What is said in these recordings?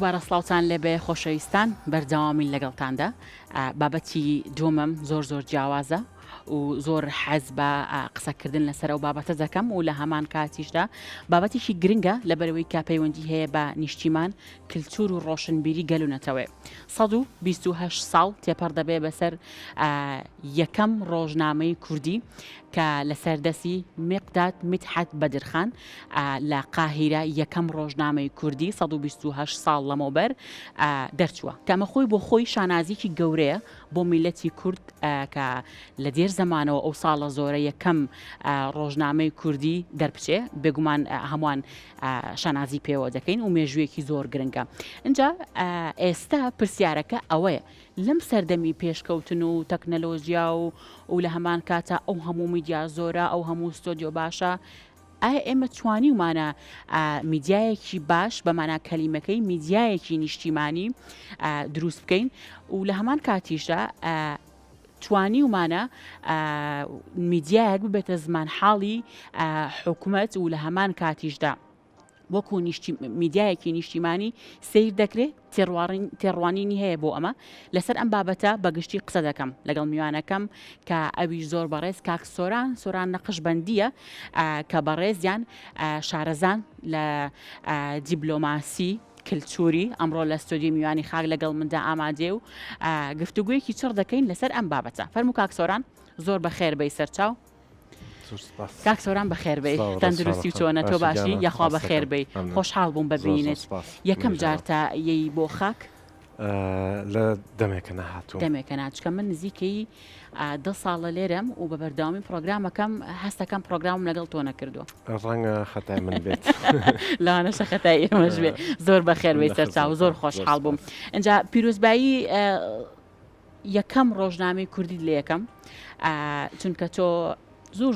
دووبارە سڵاوتان لێبێ خۆشەویستان بەردەوامی لەگەڵتاندا بابەتی دووەمەم زۆر جیاوازە و زۆر حەز بە قسەکردن لەسەر ئەو بابەتە دەکەم و لە هەمان کاتیشدا بابەتێکی گرنگە لەبەرەوەی کا پەیوەندی هەیە بە نیشتیمان کللتور و ڕۆشنبیری گەلوونەتەوەی 128 ساڵ تێپەر دەبێ بەسەر یەکەم ڕۆژنامەی کوردی کە لەسەردەسی مقداد مدحت بەدرخان لە قاهیرە یەکەم ڕۆژنامەی کوردی 128 ساڵ لەمەوبەر دەرچووە کەمە خۆی بۆ خۆی شانازیکی گەورەیە بۆ میلەتی کورد کە لە دێر زەمانەوە ئەو ساڵە زۆرە یەکەم ڕۆژنامەی کوردی دەربچێ بێگومان هەمووان شانازی پێوە دەکەین و مێژوویەکی زۆر گرنگە. اینجا ئێستا پرسیارەکە ئەوەیە لەم سەردەمی پێشکەوتن و تەکنەلۆژیا و لە هەمان کاتە ئەو هەموو میدیا زۆرە ئەو هەموو ستۆدیۆ باشە ئایا ئێمە توانیمانە میدیایەکی باش بەمانە کەلیمەکەی میدیایەکی نیشتیمانی دروست بکەین و لە هەمان کاتیشدا توانیمانە میدیایەک ببێتە زمان حاڵی حکوومەت و لە هەمان کاتیشدا وەکو میدیایەکی نیشتیمانی سیر دەکرێت تێڕوانینی هەیە بۆ ئەمە لەسەر ئەم بابەتە بەگشتی قسە دەکەم لەگەڵ میوانەکەم کە ئەویش زۆر بەڕێز کاک سۆران نەقشبەندیە کە بەڕێزیان شارەزان لە دیبلۆماسی کللتوری ئەمڕۆ لە ستۆدیۆ میوانی خاک لەگەڵ مندا ئامادێ و گفتوگویەکی چڕ دەکەین لەسەر ئەم بابەتە. فەرموو کاک سۆران زۆر بەخێر بەی سەرچاو. کاک سۆران بەخێربەی تەندروستی و چۆنە تۆ باشی یاخوا بەخێربەی خۆشحاڵ بووم ببینێت. یەکەم جارتە یەی بۆ خاک لە دەمێکە نەهاتوو دەمێکە ناچکە من نزیکەی 10 ساڵە لێرەم و بە بەرداوامی پرۆگرامەکەم هەستەکەم پرۆگرام لەگەڵ تۆ نەکردو ڕەنگە خەتای من بێت لاوانەشە خەتای ئێمەش بێ. زۆر بەخێربەی سەرچاو زۆر خۆشحاڵ بووم. اینجا پیرۆزبایی یەکەم ڕۆژنامەی کوردی لە یەکەم چونکە تۆ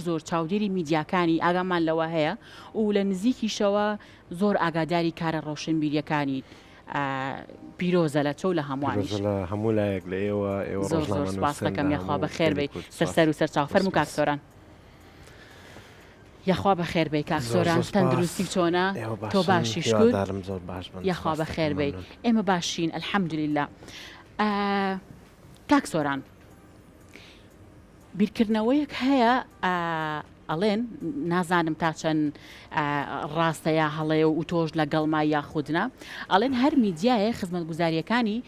زۆر چاودێری میدیاکانی ئاگامان لەوە هەیە و لە نزیکیشەوە زۆر ئاگاداری کارە ڕۆشنبیریەکانی پیرۆزە لە تۆ لە هەمووانیش هەموو لایەک لە ئێوە زۆر سپاس دەکەم یاخوا بەخێربەی سەر و سەرچاو. فەرموو کاک سۆران. یاخوا بەخێربەی کاک سۆران تەندروستی چۆنە تۆ باشیش کرد یاخوا بەخێربەی ئێمە باشین ئەلحەمدولیلا. کاک سۆران بیرکردنەوەیەک هەیە ئەڵێن نازانم تا چەند ڕاستەیە هەڵەیە و تۆش لەگەڵما یاخودنا ئەڵێن هەر میدیایە خزمەتگوزاریەکانی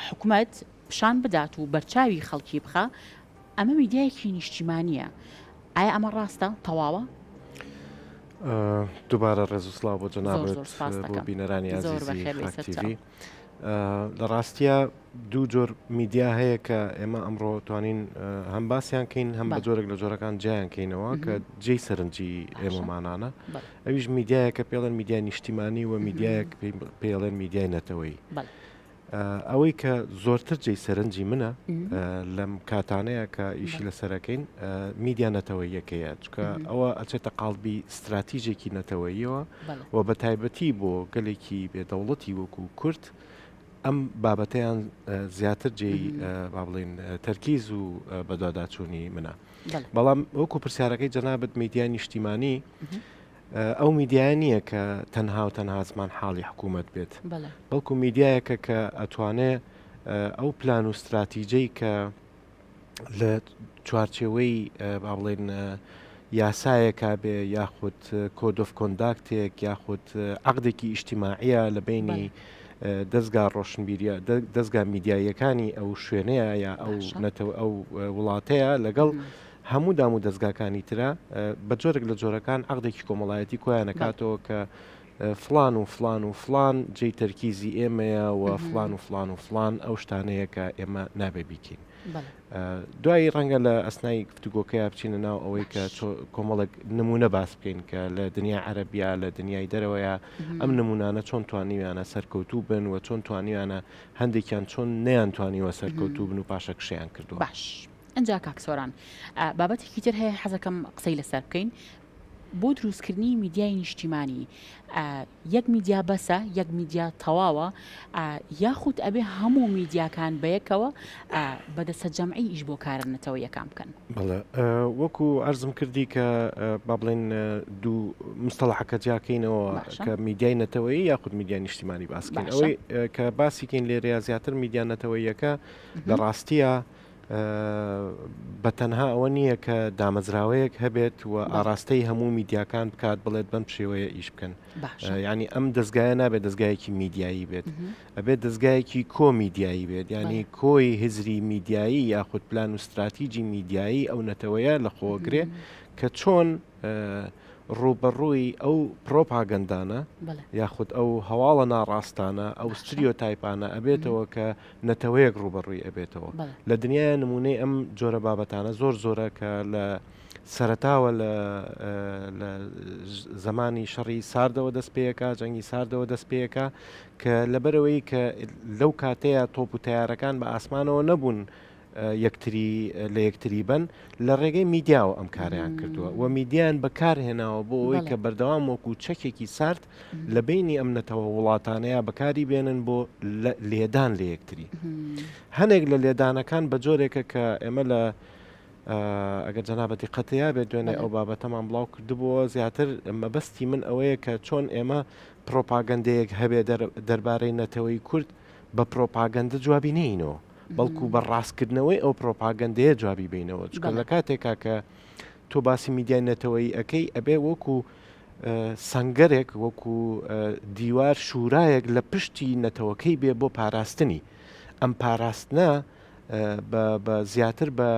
حکوومەت پیشان بدات و بەرچاوی خەڵکی بخە ئەمە میدیایەکی نیشتیمانیە. ئایا ئەمە ڕاستە تەواوە؟ دووبارە ڕێز و سڵاو بۆ جەنابەت بۆ بینەرانی عەزیزی. لە ڕاستیە دوو جۆر میدیا هەیە کە ئێمە ئەمڕۆ توانین هەم باسییان کەین هەم بە جۆرێک لە جۆرەکان جیان کەینەوە کە جێی سەرنجی ئێمەمانانە. ئەویش میدیایەکە پێڵێن میدیای نیشتیمانی و میدیایەک پێڵێن میدیای نەتەوەی. ئەوەی کە زۆرتر جێی سەرنجی منە لەم کاتانەیە کە ئیشی لەسەرەکەین میدیا نەتەوەی یەکەیە چکە ئەوە ئەچێتە قاڵبی استراتیژێکی نەتەوەیەوە و بە تایبەتی بۆ گەلێکی بێدەوڵەتی وەکو کورد ئەم بابەتیان زیاتر جێی با بڵێن تەرکیز و بەدواداچوونی منە. بەڵام وەکو پرسیارەکەی جەنابەت میدیای نیشتیمانی ئەو میدیای نییە کە تەنها و تەنها زمان حاڵی حکوومەت بێت بەڵکو میدیایەکە کە ئەتوانێت ئەو پلان و استراتیژەی کە لە چوارچێوەی با بڵێن یاسایەکە بێ یاخود کۆد ئۆف کۆنداکتێک یاخود عەقدێکی ئیجتیماعیە لە بینی دەستگا ڕۆشنبیریە دەستگا میدیایەکانی ئەو شوێنەیە یا ئەو وڵاتەیە لەگەڵ هەموو دام و دەستگاکانی ترە بە جۆرێک لە جۆرەکان عەقدێکی کۆمەڵایەتی کۆیان نەکاتەوە کە فلان و فلان و فلان جێی تەرکیزی ئێمەیە و فلان و فلان و فلان ئەو شتانەیە کە ئێمە نابێ بیکەین. دوایی ڕەنگە لە ئەسنای گفتوگۆکەیە بچینە ناو ئەوەی کە کۆمەڵێک نمونە باس بکەین کە لە دنیا عەرەبیا لە دنیای دەرەوەیە ئەم نمونانە چۆن توانیویانە سەرکەوتوو بن و چۆن توانیویانە هەندێکیان چۆن نەیانتوانیوە سەرکەوتوو بن و پاشە کشیان کردووە. باش ئەنجا کاک سۆران بابەتێکی تر هەیە حەزەکەم قسەی لەسەر بکەین بۆ دروستکردنی میدیای نیشتیمانی یەک میدیا بەسە یەک میدیا تەواوە یاخود ئەبێ هەموو میدیاکان بەیەکەوە بەدەستە جەمعی ئیش بۆ کارنەتەوە یەکام بکەن. بەڵێ وەکو عەرزم کردی کە با بڵێن دوو مستەڵەحەکە جیاکەینەوە کە میدیای نەتەوەیی یاخود میدیای نیشتیمانی باسکەین ئەوەی کە باسیکەین لێرەیە زیاتر میدیا نەتەوەییەکە لە ڕاستیە بە تەنها ئەوە نییە کە دامەزراوەیەک هەبێت و ئاراستەی هەموو میدیاکان بکات بڵێت بەم شێوەیە ئیش بکەن. ینی ئەم دەستگایە نابێت دەستگایەکی میدیایی بێت ئەبێت دەستگایەکی کۆمیدیایی بێت ینی کۆی هزری میدیایی یاخود پلان و استراتیجی میدیایی ئەو نەتەوەیە لە خۆگرێ کە چۆن ڕوبەڕووی ئەو پرۆپاگەندانە یاخود ئەو هەواڵە ناڕاستانە ئەو ستریۆتایپانە ئەبێتەوە کە نەتەوەیەک ڕوبەڕووی ئەبێتەوە لە دنیای نمونەی ئەم جۆرە بابەتانە زۆرە کە لە سەرەتاوە لە زمانی شەڕی ساردەوە دەست پێیەکە جەنگی ساردەوە دەست پێیەکە کە لەبەرەوەی کە لەو کاتەیە تۆپ و تیارەکان بە ئاسمانەوە نەبوون لە یەکتری بن لە ڕێگەی میدیاوە ئەم کاریان کردووە و میدیان بەکارهێناوە بۆ ئەوەی کە بەردەوام وەکو چەکێکی سارد لە بینی ئەم نەتەوە وڵاتانەیە بەکاری بێنن بۆ لێدان لە یەکتری هەنێک لە لێدانەکان بە جۆرێکە کە ئێمە لە ئەگەر جەنابەت دیقەتەیە بێت دوێنێ ئەو بابەتەمان بڵاو کردبووە زیاتر مەبەستی من ئەوەیە کە چۆن ئێمە پرۆپاگەندەیەک هەبێ دەربارەی نەتەوەی کورد بە پرۆپاگەندە جوابی نینەوە بەڵکو بە ڕاستکردنەوەی ئەو پرۆپاگەندەیە جوابی بینەوە چکە لە کاتێکا کە تۆ باسی میدیای نەتەوەی ئەەکەی ئەبێ وەکو سەنگەرێک وەکو دیوار شورایەک لە پشتی نەتەوەکەی بێ بۆ پاراستنی ئەم پاراستنە بە زیاتر بە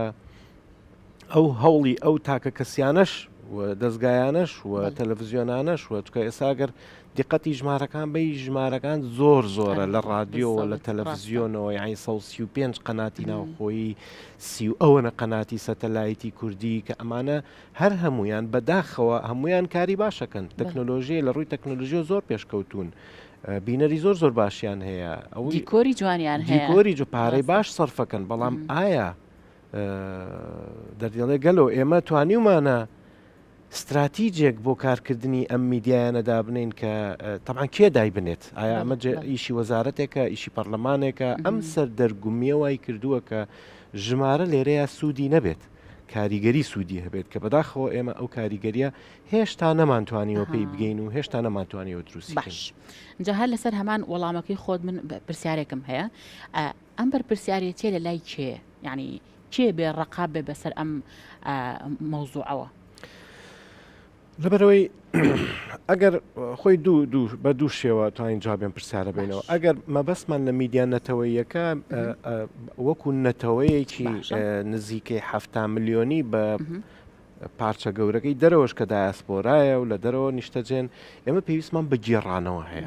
ئەو هەوڵی ئەو تاکە کەسیانەش و دەستگایانەش و تەلەڤیزیۆنانەش و چکە ئێساگەر دیقەتی ژمارەکان بەی ژمارەکان زۆرە لە ڕادیۆ لە تەلەڤیزیۆنەوە یعنی 135 قەناتی ناوخۆیی 30 قەناتی سەتەلایتی کوردی کە ئەمانە هەر هەمویان بەداخەوە هەمویان کاری باشەکەن تەکنۆلۆژی لە ڕووی تەکنۆلۆژیۆ زۆر پێشکەوتون بینەری زۆر باشیان هەیە ئەوەی دیکۆری جوانیان هەیە دیکۆری پارەی باش سەرفەکەن بەڵام ئایا دەردێڵێ گەلۆ ئێمە توانیومانە استراتیجێک بۆ کارکردنی ئەم میدیایانەدا بنین کە تەمان کێ دای بنێت ئایا ئەمە ئیشی وەزارەتێکە ئیشی پەرلەمانێکە ئەم سەر دەرگومیەوەی کردووە کە ژمارە لێرەیە سوودی نەبێت کاریگەری سوودی هەبێت کە بەداخەوە ئێمە ئەو کاریگەریە هێشتا نەمانتوانیەوە پێی بگەین و هێشتا نەمانتوانیەوە دروستی باش جا هەر لەسەر هەمان وەڵامەکەی خۆت من پرسیارێکم هەیە ئەم بەرپرسیارەتێ لە لای کێ یعنی کێ بێ ڕقاب بێ بەسەر ئەم مەوزوعەوە لەبەرەوەی ئەگەر خۆی بە دوو شێوە توانین جوابێن پرسیارە بینەوە ئەگەر مەبەستمان لە میدیا نەتەوەییەکە وەکو نەتەوەیەکی نزیکەی 7 ملیۆنی بە پارچە گەورەکەی دەرەوەش کە دایاسپۆرایە و لە دەرەوە نیشتەجێن ئێمە پێویستمان بە گێڕانەوە هەیە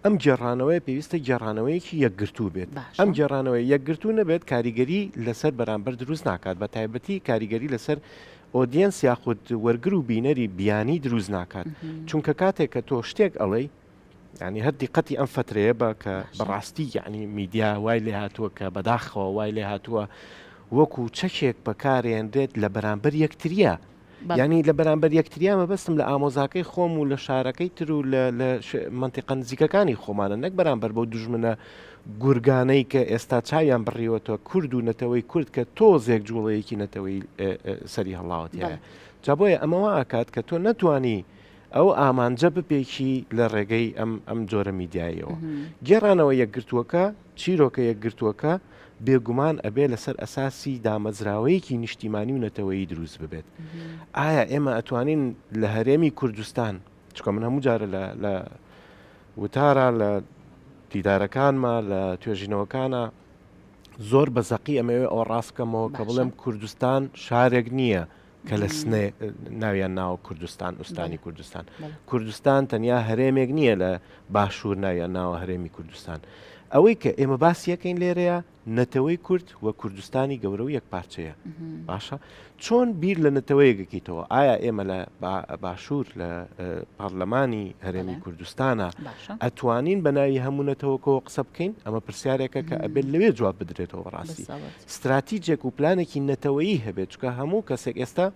ئەم گێڕانەوەی پێویستە گێڕانەوەیکی یەکگرتوو بێت ئەم گێڕانەوەی یەکگرتوو نەبێت کاریگەری لەسەر بەرامبەر دروست ناکات بە تایبەتی کاریگەری لەسەر ئۆدیەنس یاخود وەرگر و بینەری بیانی دروست ناکات چونکە کاتێک کە تۆ شتێک ئەڵێ ینی هەر دیقەتی ئەم فترەیە بە کە بەڕاستی یعنی میدیا وای لێ هاتووە کە بەداخەوە وای لێ هاتووە وەکو چەکێک بەکارێنرێت لە بەرامبەر یەکتریە ینی لە بەرامبەر یەکتریا مەبەستم لە ئامۆزاکەی خۆم و لە شارەکەی تر و لە منتیقە نزیکەکانی خۆمانە نەک بەرامبەر بۆ دوژمنە گورگانەی کە ئێستا چاویان بڕیوەتەوە کورد و نەتەوەی کورد کە تۆزێک جوڵەیەکی نەتەوەی سەری هەڵاوت هەیە جا بۆیە ئەمەوە ئاکات کە تۆ نەتوانی ئەو ئامانجە بپێکی لە ڕێگەی ئەم جۆرە میدیایەوە گێڕانەوە یەکگرتووەکە چیرۆکە یەکگرتووەکە بێگومان ئەبێ لەسەر ئەساسی دامەزراوەیەکی نیشتیمانی و نەتەوەیی دروست ببێت ئایا ئێمە ئەتوانین لە هەرێمی کوردستان چکە من هەموو جارە لە وتارە لە دیدارەکانمان لە توێژینەوەکانە زۆر بەزەقی ئەمەوێ ئەو ڕاستکەمەوە کە بڵێم کوردستان شارێک نییە کە لە سنێ ناویان ناوە کوردستان ئوستانی کوردستان کوردستان تەنیا هەرێمێک نییە لە باشوور ناویان ناوە هەرێمی کوردستان ئەوەی کە ئێمە باسیەکەین لێرەیە نەتەوەی کورد و کوردستانی گەورە و یەک پارچەیە باشە چۆن بیر لە نەتەوەیەکەکەیتەوە ئایا ئێمە لە باشوور لە پارلەمانی هەرێمی کوردستانە ئەتوانین بە ناوی هەموو نەتەوەکەوە قسە بکەین ئەمە پرسیارێکە کە ئەبێت لەوێ جواب بدرێتەوە بەڕاستی استراتیجێک و پلانێکی نەتەوەیی هەبێت چکە هەموو کەسێک ئێستا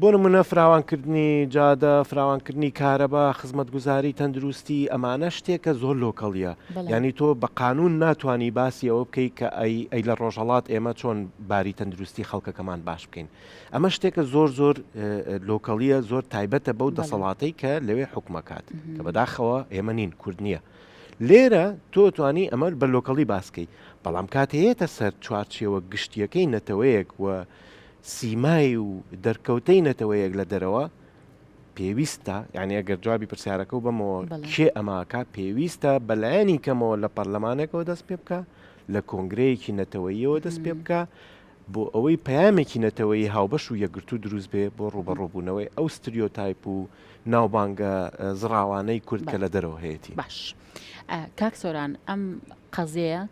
بۆ نمونە فراوانکردنی جادە، فراوانکردنی کارەبا، خزمەتگوزاری تەندروستی، ئەمانە شتێکە زۆر لۆکەڵیە. یعنی تۆ بە قانون ناتوانانی باسی ئەوە بکەیت کە ئەی لە ڕۆژهەڵات ئێمە چۆن باری تەندروستی خەڵکەکەمان باش بکەین. ئەمە شتێکە زۆر لۆکەڵیە، زۆر تایبەتە بەو دەسەڵاتەی کە لەوێ حکومەکات کە بەداخەوە ئێمە نین کورد نییە. لێرە تۆ توانی ئەمە بە لۆکەڵی باسکەی، بەڵام کاتەیەتە سەر چوارچێوە گشتیەکەی نەتەوەیەک و سیمای و دەرکەوتەی نەتەوەیەک لە دەرەوە پێویستە، یعنی ئەگەر جوابی پرسیارەکە و بەمەوە کێ ئەماکە پێویستە بەلایەنی کەمەوە لە پەرلەمانێکەوە دەست پێ بکە، لە کۆنگرەیەکی نەتەوەییەوە دەست پێ بکە بۆ ئەوەی پەیامێکی نەتەوەی هاوبەش و یەکگرتو دروست بێ بۆ ڕوبەڕووبوونەوەی ئەو ستریۆتایپ و ناوبانگە زراوانەی کورد کە لە دەرەوە هەیەی. باش کاک سۆران ئەم قەزەیە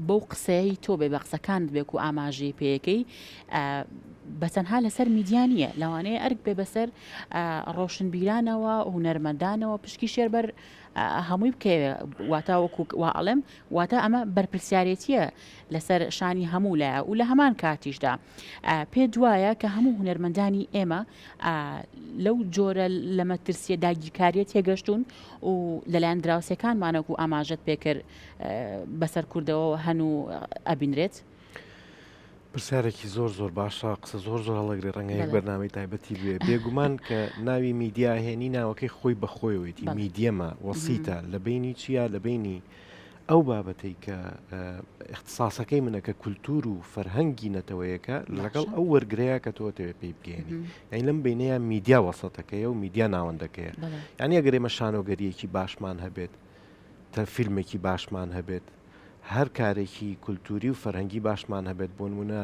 بەو قسەی تۆ بێ بە قسەکانت بێک و ئاماژەی پێیەکەی بەتەنها لەسەر میدیانیە، لەوانەیە ئەرک بێ بەسەر ڕۆشنبیرانەوە و هونەرمەندانەوە پشکی شێربەر هەمووی بکەوێ، واتە وەکو وا ئەڵێم واتە ئەمە بەرپرسیارەتیە لەسەر شانی هەموو لایە و لە هەمان کاتیشدا پێ دوایە کە هەموو هونەرمەندانی ئێمە لەو جۆرە لە مەترسیە داگیرکاریە تێگەشتون و لەلایەن دراوسەکانمانەکو ئاماژەت پێکرد بەسەر کوردەوە هەنوو ئەبینرێت. پرسیارێکی زۆر باشە، قسە زۆر هەڵەگرێ ڕەنگەیەک بەرنامەی تایبەتی بێ. بێگومان کە ناوی میدیا هێنی ناوەکەی خۆی بەخۆیەوەیەتی میدیەمە وەسیتە لە بینی چیە، لە بینی ئەو بابەتەی کە اختصاسەکەی منە کە کولتور و فەرهەنگی نەتەوەیەکە لەگەڵ ئەو وەرگرەیە کە تۆ دەوێت پێی بگەێنی. یعنی لەم بینەیە میدیا وەسەتەکەیە و میدیا ناوەندەکەیە. یعنی ئەگەر ئێمە شانۆگەریەکی باشمان هەبێت، فیلمێکی باشمان هەبێت، هەر کارێکی کولتوری و فەرهەنگی باشمان هەبێت، بۆ نمونە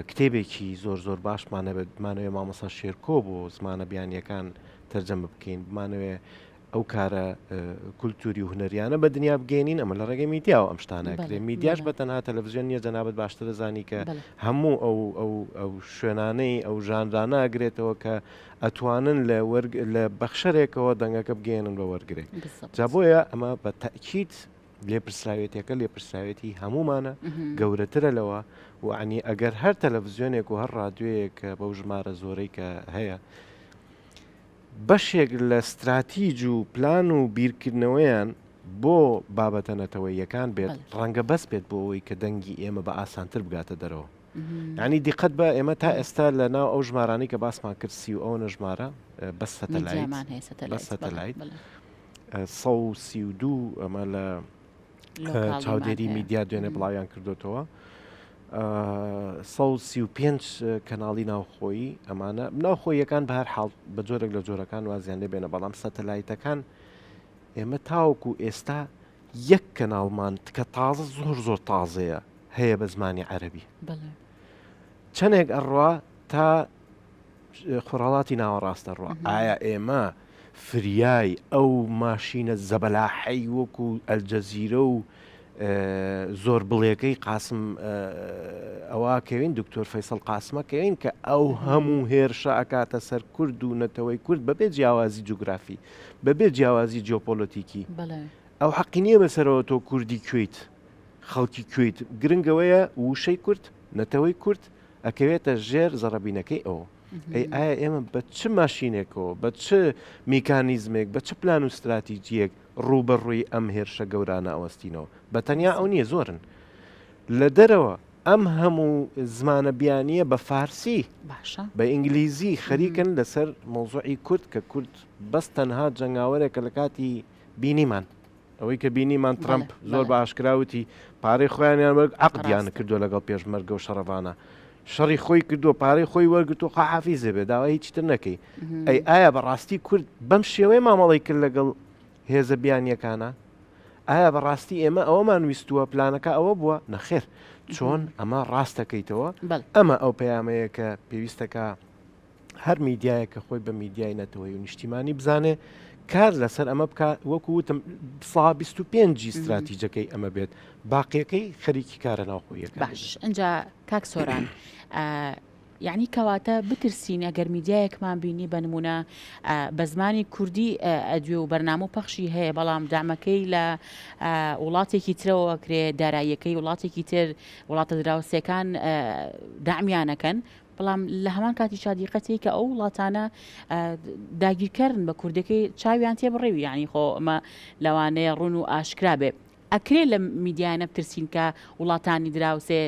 کتێبێکی زۆر باشمان هەبێت، بمانەوێ مامۆستا شێرکۆ بۆ زمانە بیانیەکان تەرجەمە بکەین، بمانەوێ ئەو کارە کولتوری و هونەریانە بە دنیا بگەێنین، ئەمە لە ڕێگەی میدیاوە ئەم شتانەکرێ. میدیاش بەتەنها تەلەڤیزیۆن نیە، جەنابەت باشتر دەزانی کە هەموو ئەو شوێنانەی ئەو ژانرانە ئەگرێتەوە کە ئەتوانن لە بەخشەرێکەوە دەنگەکە بگەێنن بە وەرگێ. جا بۆیە ئەمە بە تەکید لێپرسراوێتەکە لێپرسراوێتی هەمومانە گەورەترە لەوە وعنی ئەگەر هەر تەلەڤیزیۆنێک و هەر ڕادیۆیەک بەو ژمارە زۆرەی کە هەیە بەشێک لە استراتیج و پلان و بیرکردنەوەیان بۆ بابەتە نەتەوەییەکان بێت، ڕەنگە بەس بێت بۆ ئەوەی کە دەنگی ئێمە بە ئاسانتر بگاتە دەرەوە. ینی دیقەت بە ئێمە تا ئێستا لە ناو ئەو ژمارانی کە باسمان کرد 30 ژمارە بە سەتەلایت 132 ئەمە لە چاودێری میدیا دوێنێ بڵاویان کردوتەوە، 135 کەناڵی ناوخۆیی ئەمانە ناوخۆیەکان بە هەر حاڵ بە جۆرێک لە جۆرەکان وازیان لێ بێنە، بەڵام سەتەلایتەکان ئێمە تاوەکو ئێستا یەک کەناڵمان کە تازە زۆر تازەیە هەیە بە زمانی عەرەبی، چەندێک ئەڕوا تا خۆراڵاتی ناوەڕاستە ڕوا. ئایا ئێمە فریای ئەو ماشینە زەبەلاحەی وەکو ئەلجەزیرە و زۆر بڵێەکەی قاسم ئەوواکەوین دکتۆر فەیسەڵ قاسمەکەوین کە ئەو هەموو هێرشە ئەکاتە سەر کورد و نەتەوەی کورد بەبێ جیاوازی جوگرافی، بەبێ جیاوازی جیۆپۆلۆتیکی. ئەو حەقی نییە بەسەرەوە تۆ کوردی کوێیت، خەڵکی کوێیت، گرنگەوەیە وشەی کورد نەتەوەی کورد ئەکەوێتە ژێر زەڕەبینەکەی ئەوە. ئایا ئێمە بە چ ماشینێکەوە، بە چ میکانیزمێک، بە چ پلان و استراتیجیەک ڕوبەڕووی ئەم هێرشە گەورانە ئەوەستینەوە؟ بە تەنیا ئەو نییە، زۆرن لە دەرەوە ئەم هەموو زمانە بیانیە بە فارسی بە ئینگلیزی خەریکن لەسەر مۆزوعی کورد کە کورد بەس تەنها جەنگاوەرێکە لە کاتی بینیمان، ئەوەی کە بینیمان ترامپ زۆر بە ئاشکراوتی پارەی خۆیانیان وەرگ عەقدیان کردو لەگەڵ پێشمەرگە و شەڕەوانە، شەڕی خۆی کردو، پارەی خۆی وەرگرت و خەحافیزێ بێ داوای هیچتر نەکەی. ئایا بەڕاستی کورد بەم شێوەیە مامەڵی کرد لەگەڵ هێزە بیانیەکانە؟ ئایا بەڕاستی ئێمە ئەوەمان ویستووە پلانەکە ئەوە بووە؟ نەخێر. چۆن ئەمە ڕاستەکەیتەوە؟ ئەمە ئەو پەیامەیە کە پێویستەکە هەر میدیایە کە خۆی بە میدیای نەتەوەی و نیشتیمانی بزانێ کار لەسەر ئەمە بکات، وەکو وتم 25 استراتیجەکەی ئەمە بێت، باقیەکەی خەریکی کارە ناوخۆیەکە. باش ئەجا کاک سۆران یعنی کەواتە بترسین ئەگەر میدیایەکمان بینی بە نمونە بە زمانی کوردی ئەدوێ و بەرنامە و پەخشی هەیە، بەڵام دامەکەی لە وڵاتێکی ترەوە کرێ، داراییەکەی وڵاتێکی تر وڵاتە دراوسەکان دامیانەکەن، بەڵام لە هەمان کاتی شادیقەتی کە ئەو وڵاتانە داگیرکردن بە کوردەکەی چاویان تێ بڕێوی یعنی خۆ ئەمە لەوانەیە ڕوون و ئاشکرا بێ ئەکرێ لە میدیانە بترسین کە وڵاتانی دراوسێ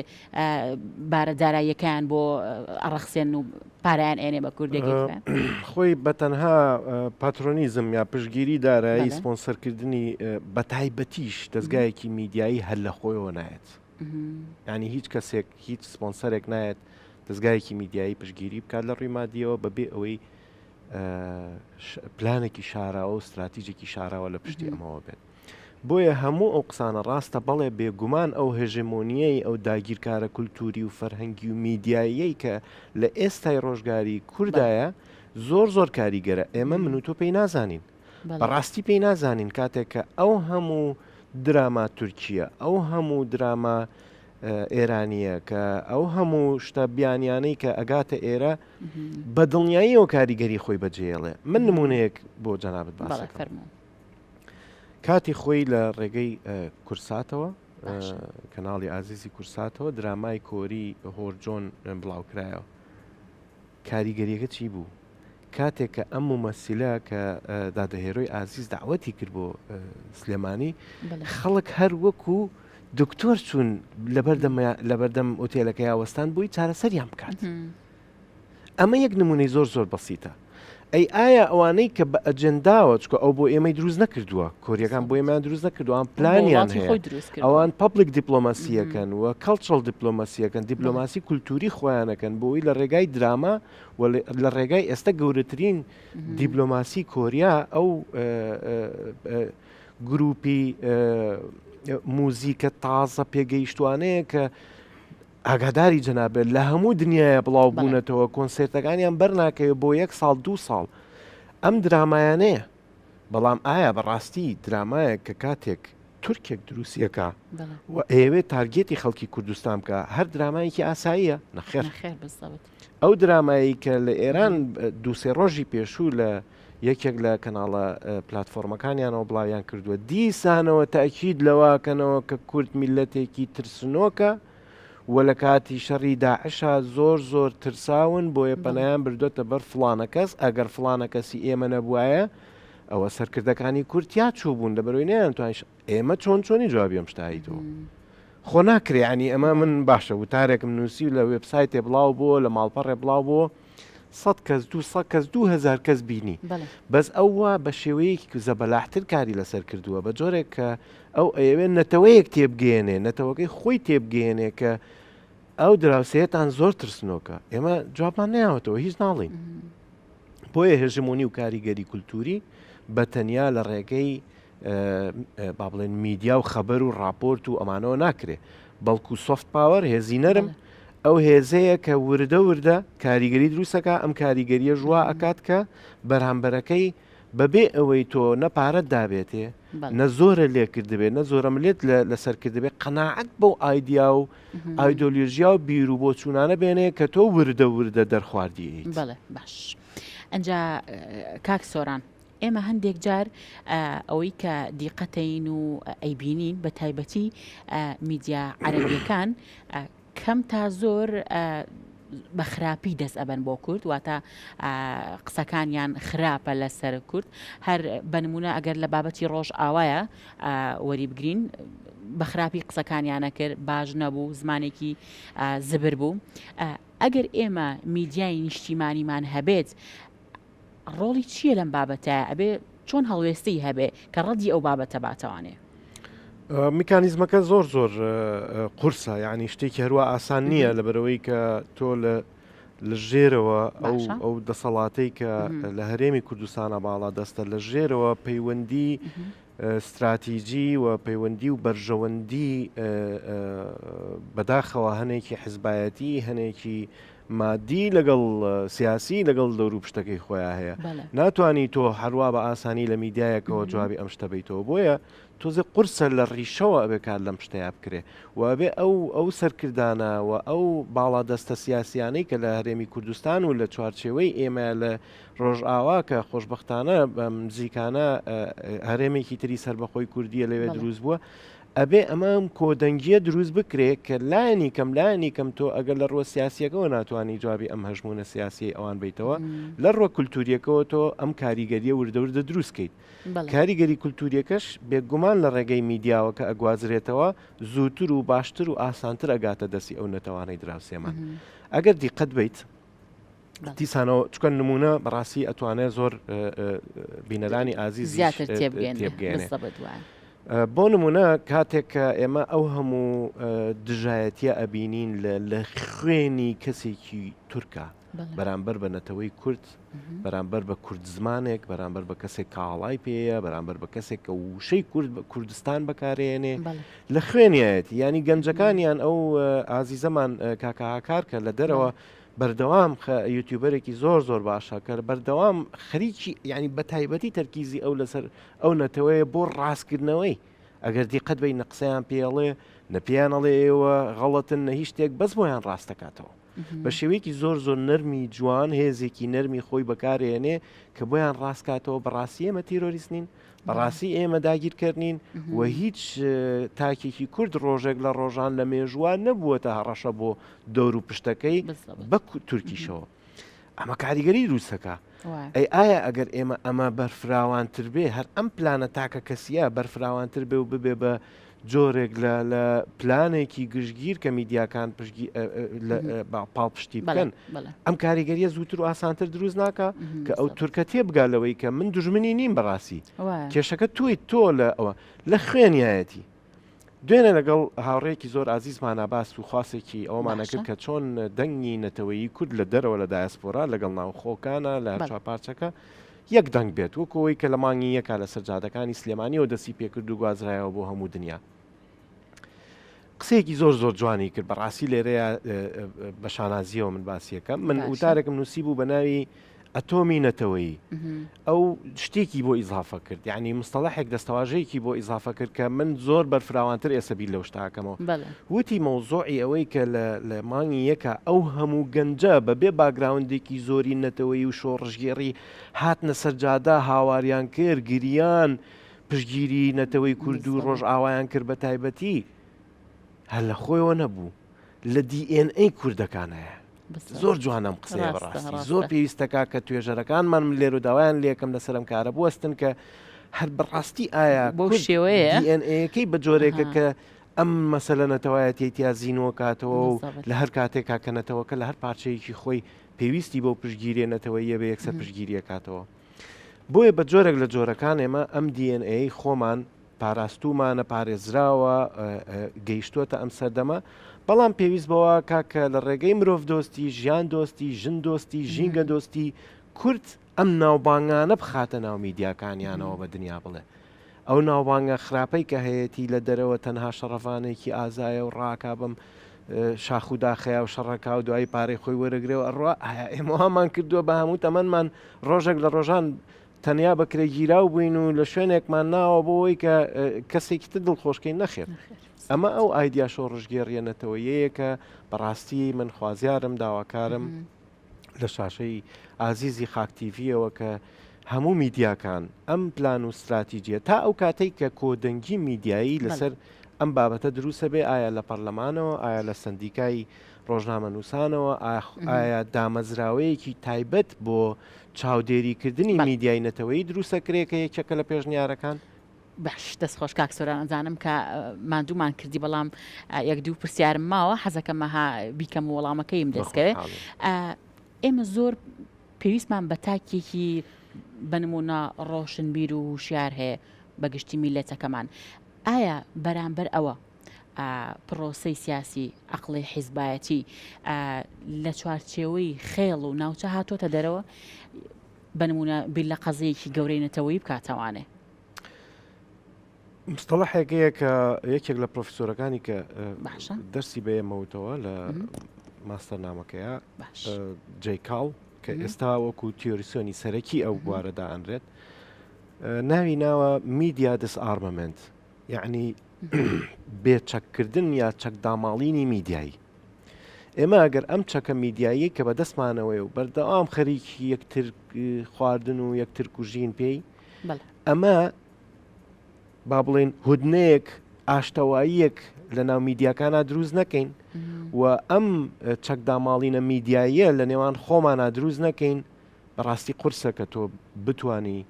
بارە داراییەکان بۆ ئەڕەخسێن و پارایان ئێنێ بە کوردێکی خۆی بەتەنها پاترۆنیزم یا پشگیری دارایی سپۆنسەرکردنی بە تایبەتیش دەستگایەکی میدیایی هەر لە خۆیەوە نایەت ینی هیچ کەسێک هیچ سپۆنسەرێک نایەت دەستگایەکی میدیایی پشگیری بکات لە ڕووی مادیەوە بەبێ ئەوەی پلانێکی شاراوە و استراتیژێکی شاراوە لە پشتی ئەمەوە بێت بۆیە هەموو ئەو قسانە ڕاستە بەڵێ بێگومان ئەو هێژمۆنیەی ئەو داگیرکارە کولتوری و فەرهەنگی و میدیاییەی کە لە ئێستای ڕۆژگاری کوردایە زۆر کاریگەرە ئێمە من و تۆ پێی نازانین بەڕاستی پێی نازانین کاتێک کە ئەو هەموو دراما تورکیە ئەو هەموو دراما ئێرانیە کە ئەو هەموو شتە بیانیانەی کە ئەگاتە ئێرە بە دڵنیایی ئەو کاریگەری خۆی بەجێڵێ من نمونەیەک بۆ جەنابەت باس کاتی خۆی لە ڕێگەی کورساتەوە کەناڵی ئازیزی کورساتەوە درامای کۆری هۆرجۆن بڵاوکرایەوە کاریگەریەکە چی بوو کاتێک کە ئەم ممەسیلە کە دادەهێرۆی ئازیز داوەتی کرد بۆ سلێمانی خەڵک هەر وەکو دکتۆر چوون لەبەردەم ئۆتێلەکە یاوەستان بووی چارەسەریان بکات ئەمە یەک نمونەی زۆر بەسیتە ئەی ئایا ئەوانەی کە بە ئەجنداوە چکە ئەو بۆ ئێمەی دروست نەکردووە کۆریەکان بۆ ئێمان دروست نەکردووان پلانیان هەیە ئەوان پبلیک دیپلۆماسیەکەن و کەڵچەڵ دیپلۆماسیەکەن دیپلۆماسی کولتوری خۆیانەکەن بۆی لە ڕێگای دراما لە ڕێگای ئێستا گەورەترین دیپلۆماسی کۆریا ئەو گروپی موزیکە تازە پێگەیشتوانەیە کە ئاگاداری جەنابێت لە هەموو دنیاە بڵاو بوونەتەوە کۆنسرتەکانیان بەرناکەوێت بۆ 1 ساڵ 2 ساڵ ئەم درامایانەیە بەڵام ئایا بەڕاستی درامایە کە کاتێک تورکێک دروستیەکە و ئێوێ تارگێتی خەڵکی کوردستان بکە هەر درامایەکی ئاساییە نەخێر ئەو درامایی کە لە ئێران 2-3 ڕۆژی پێشوو لە یەکێک لە کەناڵە پلاتفۆرمەکانیانەوە بڵاویان کردووە دیسانەوە تاکید لەواکەنەوە کە کورد میلەتێکی ترسنۆکە و لە کاتی شەڕی داعشا زۆر ترساون بۆیە پەنایان بردوێتە بەر فڵانە کەس ئەگەر فڵانە کەسی ئێمە نەبووایە ئەوە سەرکردەکانی کورتیا چوو بوون لەبەرەوەی نەیانتوانش ئێمە چۆنی جوابی ئەم شتاییتەوە خۆ ناکرێ ئەمە من باشە وتارێکم نووسی لە وێبسایتێ بڵاو بووە لە ماڵپەڕێ بڵاو بووە 100 کەس 200 کەس 2000 کەس بینی بەس ئەوە بە شێوەیەکی زەبەلاحتر کاری لەسەر کردووە بە جۆرێک کە ئەو ئەوێن نەتەوەیەک تێبگەێنێ نەتەوەکەی خۆی تێبگەێنێ کە ئەو دراوسەیەتان زۆر ترسنۆکە ئێمە جوابمان نەیاوەتەوە هیچ ناڵین بۆیە هێژمۆنی و کاریگەری کولتوری بە تەنیا لە ڕێگەی با بڵێن میدیا و خەبەر و راپۆرت و ئەمانەوە ناکرێ بەڵکو سۆفت پاوەر هێزی نەرم ئەو هێزەیە کە وردە کاریگەری دروستەکە ئەم کاریگەریە ژوا ئەکات کە بەرهەمبەرەکەی بەبێ ئەوەی تۆ نەپارەت دابێتێ نە زۆرە لێکرد دەبێت نە زۆرە ملێت لەسەر کرد دەبێت قەناعەت بەو ئایدیا و ئایدۆلۆژیا و بیر و بۆ چوونانە بێنێ کە تۆ وردە دەرخواردی بەڵێ باش ئەنجا کاک سۆران ئێمە هەندێک جار ئەوەی کە دیقەتین و ئەیبینین بە تایبەتی میدیا عەرەبیەکان کەم تا زۆر بە خراپی دەست ئەبەن بۆ کورد واتە قسەکانیان خراپە لەسەر کورد هەر بەنمونە ئەگەر لە بابەتی ڕۆژ ئاوایە وەری بگرین بە خراپی قسەکانیانە کرد باش نەبوو زمانێکی زبر بوو ئەگەر ئێمە میدیای نیشتیمانیمان هەبێت ڕۆڵی چییە لەم بابەتە ئەبێ چۆن هەڵوێستی هەبێ کە ڕەدی ئەو بابەتە باتەوانێ میکانیزمەکە زۆر قورسە یعنی شتێکی هەروە ئاسان نییە لەبەرەوەی کە تۆ لە ژێرەوە ئەو دەسەڵاتەی کە لە هەرێمی کوردستانە باڵا دەستە لە ژێرەوە پەیوەندی استراتیجی و پەیوەندی و بەرژەوەندی بەداخەوە هەنێکی حزبایەتی هەنێکی مادی لەگەڵ سیاسی لەگەڵ دەور و پشتەکەی خۆیان هەیە ناتوانانی تۆ هەروە بە ئاسانی لە میدیایەکەوە جوابی ئەم شتە بیتەوە بۆیە تۆزێ قورسە لە ڕیشەوە ئەبێ کار لەم شتەیە بکرێ و ئەبێ ئەو سەرکردانە و ئەو باڵا دەستە سیاسیانەی کە لە هەرێمی کوردستان و لە چوارچێوەی ئێمە لە ڕۆژئاوا کە خۆشبەختانە نزیکانە هەرێمێکی تری سەربەخۆی کوردیە لەوێ دروست بووە ئەبێ ئەمەم کۆدەنگیە دروست بکرێت کە لایەنی کەم تۆ ئەگەر لە ڕۆ سیاسیەکەەوە ناتوانانی جوابی ئەم هەژمونە سیاسی ئەوان بیتەوە لە ڕۆ کولتوریەکەەوە تۆ ئەم کاریگەریە وردەوردە دروستکەیت کاریگەری کولتوریەکەش بێگومان لە ڕێگەی میدیاوە کە ئەگوازرێتەوە زووتر و باشتر و ئاسانتر ئەگاتە دەستی ئەو نەتەوانەی دراوسێمان ئەگەر دیقەت بیت دیسانەوە چکە نمونە بەڕاستی ئەتوانێت زۆر بینەرانی ئازیز زیاتر تێبگەێنێ بۆ نمونە کاتێک کە ئێمە ئەو هەموو دژایەتە ئەبینین لە خوێنی کەسێکی تورکە بەرامبەر بە نەتەوەی کورد بەرامبەر بە کورد زمانێک بەرامبەر بە کەسێک کاڵای پێەیە بەرامبەر بە کەسێک کە وشەی کورد بە کوردستان بەکارێنێ لە خوێنیەتی ینی گەنجەکانیان ئەو ئازیزەمان کاکەهاکار کە لە دەرەوە بەردەوام یوتیوبەرێکی زۆر باشە کە بەردەوام خەریکی ینی بە تایبەتی تەرکیزی ئەو لەسەر ئەو نەتەوەیە بۆ ڕاستکردنەوەی ئەگەر دیقەت بی نەقسەیان پێڵێ نەپیانەڵێ ئێوە غەڵەتن نە هیچ شتێک بەس بۆیان ڕاستەکاتەوە بە شێوەیەکی زۆر نەرمی جوان هێزێکی نەرمی خۆی بەکارێنێ کە بۆیان ڕاستکاتەوە بەڕاستی ئێمە تیرۆریست نین بەڕاستی ئێمە داگیرکردنین و هیچ تاکێکی کورد ڕۆژێک لە ڕۆژان لە مێژوان نەبووەتە هەڕەشە بۆ دەور و پشتەکەی بە تورکیشەوە ئەمە کاریگەری دروستەکە ئەی ئایا ئەگەر ئێمە ئەمە بەرفراوانتر بێ هەر ئەم پلانە تاکە کەسیە بەرفراوانتر بێ و ببێ بە جۆرێک لە پلانێکی گشتگیر کە میدیاکان پاڵپشتی بکەن ئەم کاریگەریە زووتر و ئاسانتر دروست ناکە کە ئەو تورکە تێبگالەوەی کە من دژمنی نیم بەڕاستی کێشەکە توی تۆ لە ئەوە لە خوێنیایەتی دوێنێ لەگەڵ هاوڕێکی زۆر ئازیزمانە باس و خواسێکی ئەومانەکرد کە چۆن دەنگی نەتەوەیی کورد لە دەرەوە لە دایسپۆرا لەگەڵ ناوخۆکانە لە چاپارچەکە یەک دەنگ بێت وەکەوەی کە لە مانگی یەکە لە سەرجادەکانی سلێمانیەوە دەستی پێکرد و گوازرایەوە بۆ هەموو دنیا قسێکی زۆر جوانی کرد بەڕاستی لێرەیە بە شانازیەوە من باسیەکەم من وتارێکم نووسی بوو بە ناوی ئەتۆمی نەتەوەیی ئەو شتێکی بۆ ئیزافە کرد یعنی مستەڵەحێک دەستەواژەیەکی بۆ ئیزافە کرد کە من زۆر بەرفراوانتر ئێسەبی لەو شتاکەمەوە وتی مەوزۆعی ئەوەی کە لە مانگی یەکە ئەو هەموو گەنجە بەبێ باگراوندێکی زۆری نەتەوەی و شۆڕژگێڕی هاتنە سەرجادا هاواریان کرد گریان پشگیری نەتەوەی کورد و ڕۆژ ئاوایان کرد بە تایبەتی هەر لە خۆیەوە نەبوو لە DNA کوردەکانەیە زۆر جوانم قسەیە بەڕاستی زۆر پێویستەکە کە توێژەرەکانمان لێر و داوایان لێکم لەسەرم کارە بوەستن کە هەر بەڕاستی ئایا بۆ شێوەیە DNAەکەی بە جۆرێکە کە ئەم مەسەلە نەتەوایەتێتیا زیینەوە کاتەوە و لە هەر کاتێک کاکەنەتەوەکە لە هەر پارچەیەکی خۆی پێویستی بۆ پشگیریە نەتەوەیە بە یەکسەر پشگیریە کاتەوە بۆیە بە جۆرێک لە جۆرەکان ئێمە ئەم DNA خۆمان پاراستومانە پارێزراوە گەیشتووەتە ئەم سەردەمە بەڵام پێویست بەوە کاکە لە ڕێگەی مرۆڤ دۆستی ژیان دۆستی ژن دۆستی ژینگە دۆستی کورد ئەم ناوبانگانە بخاتە ناو میدیاکانیانەوە بە دنیا بڵێ ئەو ناوبانگە خراپەی کە هەیەی لە دەرەوە تەنها شەڕەفانێکی ئازایە و ڕاکا بم شاخ و داخەیە و شەڕەکا و دوای پارەی خۆی وەرەگرێەوە ئەڕوا ئێمە هەمان کردووە بە هەموو تەمەمان ڕۆژێک لە ڕۆژان تەنیا بەکرێ گیراو بووین و لە شوێنێکمان ناوە بۆەوەی کە کەسێکی تر دڵخۆشکەی نەخێت ئەمە ئەو ئایدیا شۆڕژگێڕیەنەتەوەیەیە کە بەڕاستی من خوازیارم داواکارم لە شاشەی ئازیزی خاکتیڤیەوە کە هەموو میدیاکان ئەم پلان و استراتیجیە تا ئەو کاتێک کە کۆدەنگی میدیایی لەسەر ئەم بابەتە دروستە بێ ئایا لە پەرلەمانەوە ئایا لە سندیکای ڕۆژنامە نووسانەوە ئایا دامەزراوەیەکی تایبەت بۆ چاودێریکردنی میدیای نەتەوەی دروستەکرێکە یەکێکە لە پێشنیارەکان باش دەستخۆش کاکسۆران ئەزانم کە ماندوومان کردی بەڵام یەک دوو پرسیارم ماوە حەزەکەمەها بیکەم وەڵامەکەیم دەستکەوێت ئێمە زۆر پێویستمان بە تاکێکی بنمونە ڕۆشنبیر و هوشیار هەیە بەگشتی میلەتەکەمان ئایا بەرامبەر ئەوە پرۆسەی سیاسی عەقڵی حیزبایەتی لە چوارچێوەی خێڵ و ناوچە هاتۆتە دەرەوە بنمونە بیر لە قەزەیەکی گەورەی نەتەوەیی بکاتەوانێ مستەڵەحێکەیە کە یەکێک لە پرۆفیسۆرەکانی کە دەرسی بەیەمەوتەوە لە ماستەرنامەکەیە جەیکاڵ کە ئێستا وەکو تیۆریسیۆنی سەرەکی ئەو بوارەدا ئەنرێت ناوی ناوە میدیا دیسئارمەمنت یعنی بێچەککردن یا چەکداماڵینی میدیایی ئێمە ئەگەر ئەم چەکە میدیایی کە بە دەستمانەوەی و بەردەوام خەریکی یەکتر خواردن و یەکتر کوژین پێی ئەمە با بڵێن هودنەیەک ئاشتەواییەک لە ناو میدیاکانە دروست نەکەین و ئەم چەکداماڵینە میدیاییە لە نێوان خۆمانە دروست نەکەین بەڕاستی قورسە کە تۆ بتانی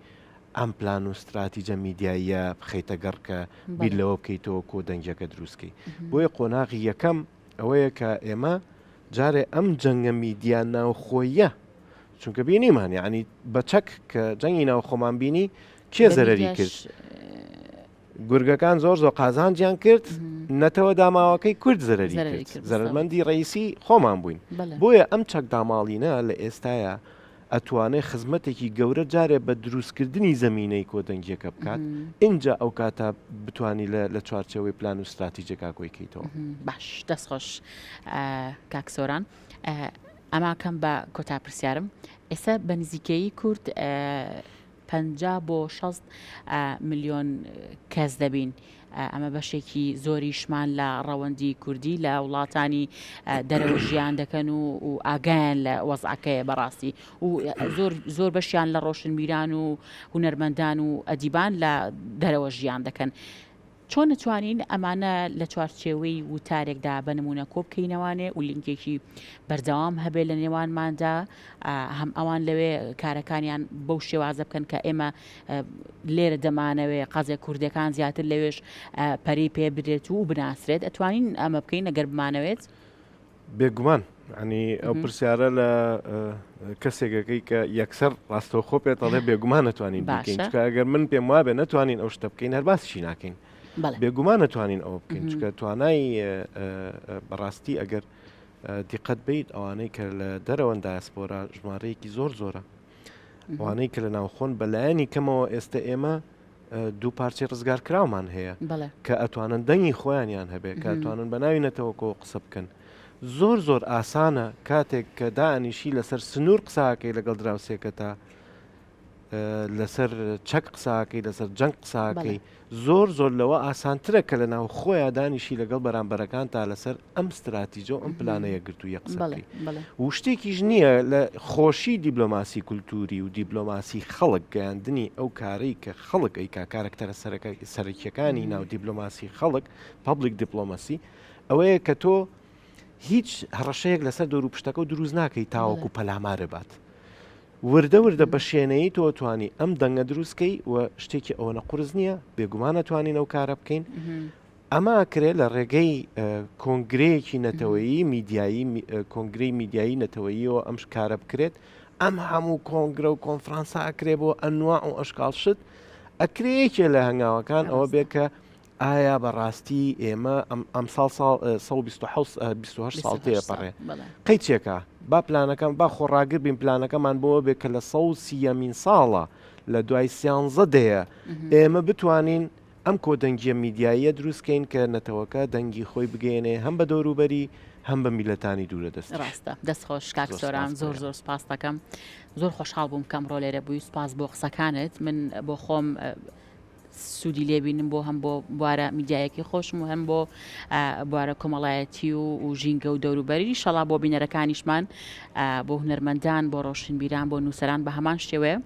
ئەم پلان و استراتیجە میدیاییە بخەیتە گەڕکە بیر لەوە بکەیتەوە کۆ دەنگەکە دروستکەی. بۆیە قۆناغی یەکەم ئەوەیە کە ئێمە جارێ ئەم جەنگە میدیا ناوخۆیە چونکە بینیمان یعنی بە چەک کە جەنگی ناو خۆمان بینی کێ زەرەری کرد؟ گورگەکان زۆر قازانجیان کرد نەتەوە داماوەکەی کورد زەرەری کرد زەرمەندی ڕئیسی خۆمان بووین. بۆیە ئەم چەک داماڵینە لە ئێستاە ئەتوانێت خزمەتێکی گەورە جارێ بە دروستکردنی زمینەی کۆدەنگیەکە بکات اینجا ئەو کاتە بتانی لە چوارچەوەی پلان و استراتیجەکە کۆیکەیتەوە. باش دەستخۆش کاکسۆران ئەماکەم بە کۆتا پرسیارم ئێستا بە نزیکەیی کورد 50 بۆ 60 ملیۆن کەس دەبین. ئەمە بەشێکی زۆریشمان لە ڕەوەندی کوردی لە وڵاتانی دەرەوە ژیان دەکەن و ئاگایان لە وەزعەکەیە بەڕاستی و زۆر بەشیان لە ڕۆشنبیران و هونەرمەندان و ئەدیبان لە دەرەوە ژیان دەکەن. چۆن نتوانین ئەمانە لە چوارچێوەی وتارێکدا بنمونە کۆ بکەینەوانێ و لینکێکی بەردەوام هەبێت لە نێوانماندا هەم ئەوان لەوێ کارەکانیان بەو شێوازە بکەن کە ئێمە لێرە دەمانەوێ قەزێک کوردەکان زیاتر لەوێش پەری پێ بدرێت و بناسرێت. ئەتوانین ئەمە بکەین ئەگەر بمانەوێت؟ بێگومان ینی ئەو پرسیارە لە کەسێکەکەی کە یەکسەر ڕاستەوخۆ پێێت ئەڵێ بێگومان نتوانین بکەین چکە ئەگەر من پێم وابێ نتوانین ئەو شتە بکەین هەر باسیشی ناکەین. بێگومان نتوانین ئەوە بکەین چکە توانای بەڕاستی ئەگەر دیقەت بیت ئەوانەی کە لە دەرەوەن دایسپۆرا ژمارەیەکی زۆرە ئەوانەی کە لە ناوخۆن بەلایەنی کەمەوە ئێستا ئێمە دوو پارچەی ڕزگارکراومان هەیە کە ئەتوانن دەنگی خۆیانیان هەبێ کە ئەتوانن بەناوینەتەوە کۆ قسە بکەن. زۆر ئاسانە کاتێک کە دائنیشی لەسەر سنوور قساکەی لەگەڵ دراوسێکە تا لەسەر چەک قساکەی لەسەر جەنگ قساکەی زۆر لەوە ئاسانترە کە لە ناو خۆیان دانیشی لەگەڵ بەرامبەرەکان تا لەسەر ئەم استراتیجە و ئەم پلانەیە گرتوویە قسەکەی و شتێکیش نییە لە خۆشی دیبلۆماسی کولتوری و دیبلۆماسی خەڵک گەیاندنی ئەو کارەی کە خەڵک ئەیکا کارکتەرە سەرەکیەکانی ناو دیبلۆماسی خەڵک پابلیک دیپلۆماسی ئەوەیە کە تۆ هیچ هەڕەشەیەک لەسەر دەور و پشتەکە و دروست ناکەی تاوەکو پەلامارە بات. وردە بە شوێنەی تۆ توانی ئەم دەنگە دروستکەی و شتێکی ئەوە نەقورس نییە بێگومان نتوانین ئەو کارە بکەین. ئەمە کرێت لە ڕێگەی کۆنگرەیەکی نەتەوەیی میدیایی کۆنگرەی میدیایی نەتەوەییەوە ئەم کارە بکرێت. ئەم هەموو کۆنگرە و کۆنفرانسا ئەکرێ بۆ ئەنواع و ئەشکال شت ئەکرێکێ لە هەنگاوەکان ئەوە بێ کە ئایا بەڕاستی ئێمە ئەم ساڵ 28 ساڵ تێپەڕێ قەی چێکە با پلانەکەم با خۆڕاگر بین پلانەکەمان بۆ بێ کە لە 130 ساڵە لە دوای 13 دەیە ئێمە بتوانین ئەم کۆدەنگیە میدیاییە دروستکەین کە نەتەوەکە دەنگی خۆی بگەێنێ هەم بە دەوروبەری هەم بە میلەتانی دوورە دەست. ڕاستە دەستخۆش کاکسۆران زۆر سپاس دەکەم. زۆر خۆشحاڵ بووم کەم ڕۆ لێرە بووی. سپاس بۆ قسەکانت. من بۆ خۆم سوودی لێبینم بۆ هەم بۆ بوارە میدیایەکی خۆشم و هەم بۆ بوارە کۆمەڵایەتی و ژینگە و دەوروبەری شەڵا بۆ بینەرەکانیشمان بۆ هونەرمەندان بۆ ڕۆشنبیران بۆ نووسەران بە هەمان شێوەیە.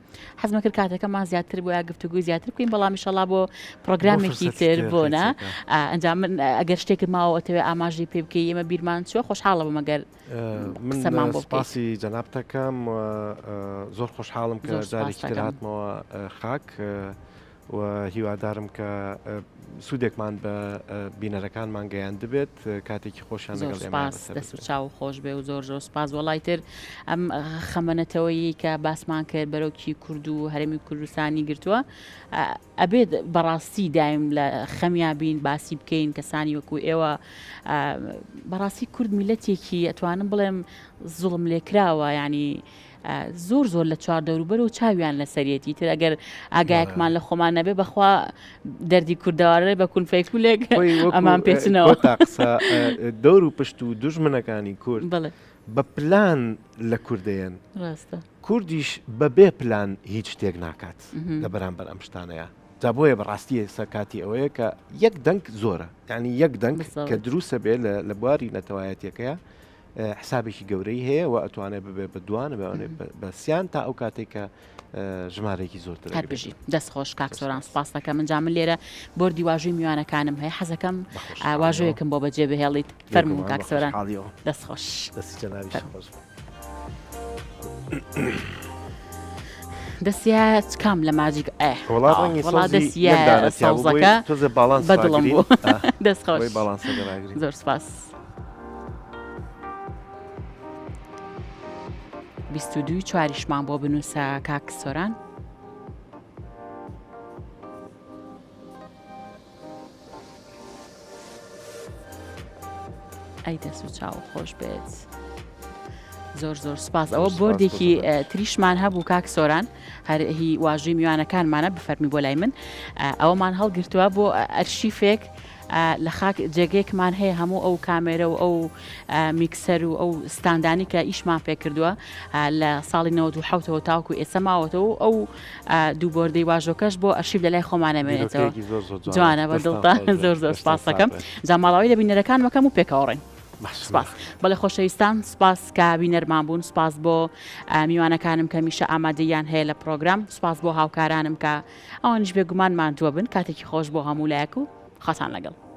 حەزمە کرد کاتەکەمان زیاتر بۆ یا گفتوگوی زیاتر بکەین بەڵام ئینشەڵا بۆ پرۆگرامێکی تر بۆنە ئەنجام من ئەگەر شتێکت ماوەتەوێ ئاماژی پێ بکەی ئێمە بیرمان چوە خۆشحاڵە بۆ مەگەر من سپاسی جەناب دەکەم زۆر خۆشحاڵم کە جارێکی تر هاتمەوە خاک و هیوادارم کە سوودێکمان بە بینەرەکانمان گەیان دەبێت کاتێکی خۆشیان لەگەڵ ئێمە دەست و چاو خۆش بێ و زۆر سپاس. وەڵای تر ئەم خەمەنەتەوەیی کە باسمان کرد بەرەوکی کورد و هەرێمی کوردستانی گرتووە ئەبێت بەڕاستی دایم لە خەمیا بین باسی بکەین کەسانی وەکو ئێوە. بەڕاستی کورد میلەتێکی ئەتوانم بڵێم زوڵم لێکراوە ینی زۆر لە چوار دەوروبەر و چاویان لە سەرەتی تر ئەگەر ئاگایەکمان لە خۆمان نەبێ بەخوا دەردی کوردەوارە بە کونفەیکولێک ئەمان پێچنەوە دەور و پشت و دوژمنەکانی کورد بە پلان لە کوردەیەن کوردیش بەبێ پلان هیچ شتێک ناکات لە بەرامبەر ئەم شتانەیە. جا بۆیە بەڕاستی سەکاتی ئەوەیە کە یەک دەنگ زۆرە یعنی یەک دەنگ کە دروستە بێ لە بواری نەتەوایەتەکەیە حسابێکی گەورەی هەیە و ئەتوانێت ببێ بەدوانە بەسییان تا ئەو کاتێککە ژمارەیەکی زۆرتر هەربژی دەستخۆش کاکسۆران سپاس دەکەم منجا من لێرە بردی واژوی میوانەکانم هەیە حەزەکەم واژویەکم بۆ بەجێ بهێڵیت فەرموو کاکسۆران دەستخۆش دەستیات کام لە ماجیک دەستە سەوزەکە بەدڵم بوو دەستخۆش زۆر سپاس 22 چواریشمان بۆ بنووسە کاکسۆران ئەی دەست و چاو خۆش بێت زۆر سپاس ئەوە بردێکی تریشمان هەبوو کاکسۆران هەر هی واژوی میوانەکانمانە بفەرمی بۆ لای من ئەوەمان هەڵگرتووە بۆ ئەرشیفێک لە خاک جێگەیەکمان هەیە هەموو ئەو کامێرە و ئەو میکسەر و ئەو ستاندانی کە ئیشمان پێ کردووە لە ساڵی 97ەوە تاوکو ئێستا ماوەتەوە ئەو دوو بۆردەی واژۆکەش بۆ ئەرشیف لە لای خۆمانەمێنێتەوە جوانە بەدڵتا زۆر سپاس دەکەم جا ماڵاوی لە بینەرەکان مەکەم و پێکەوەڕێن سپاس بەڵێ خۆشەویستان سپاس کە بینەرمان بوون سپاس بۆ میوانەکانم کە میشە ئامادەیان هەیە لە پرۆگرام سپاس بۆ هاوکارانم کە ئەوانش بێگومانمان دووە بن کاتێکی خۆش بۆ هەموو لایەک و خەتان لەگەڵ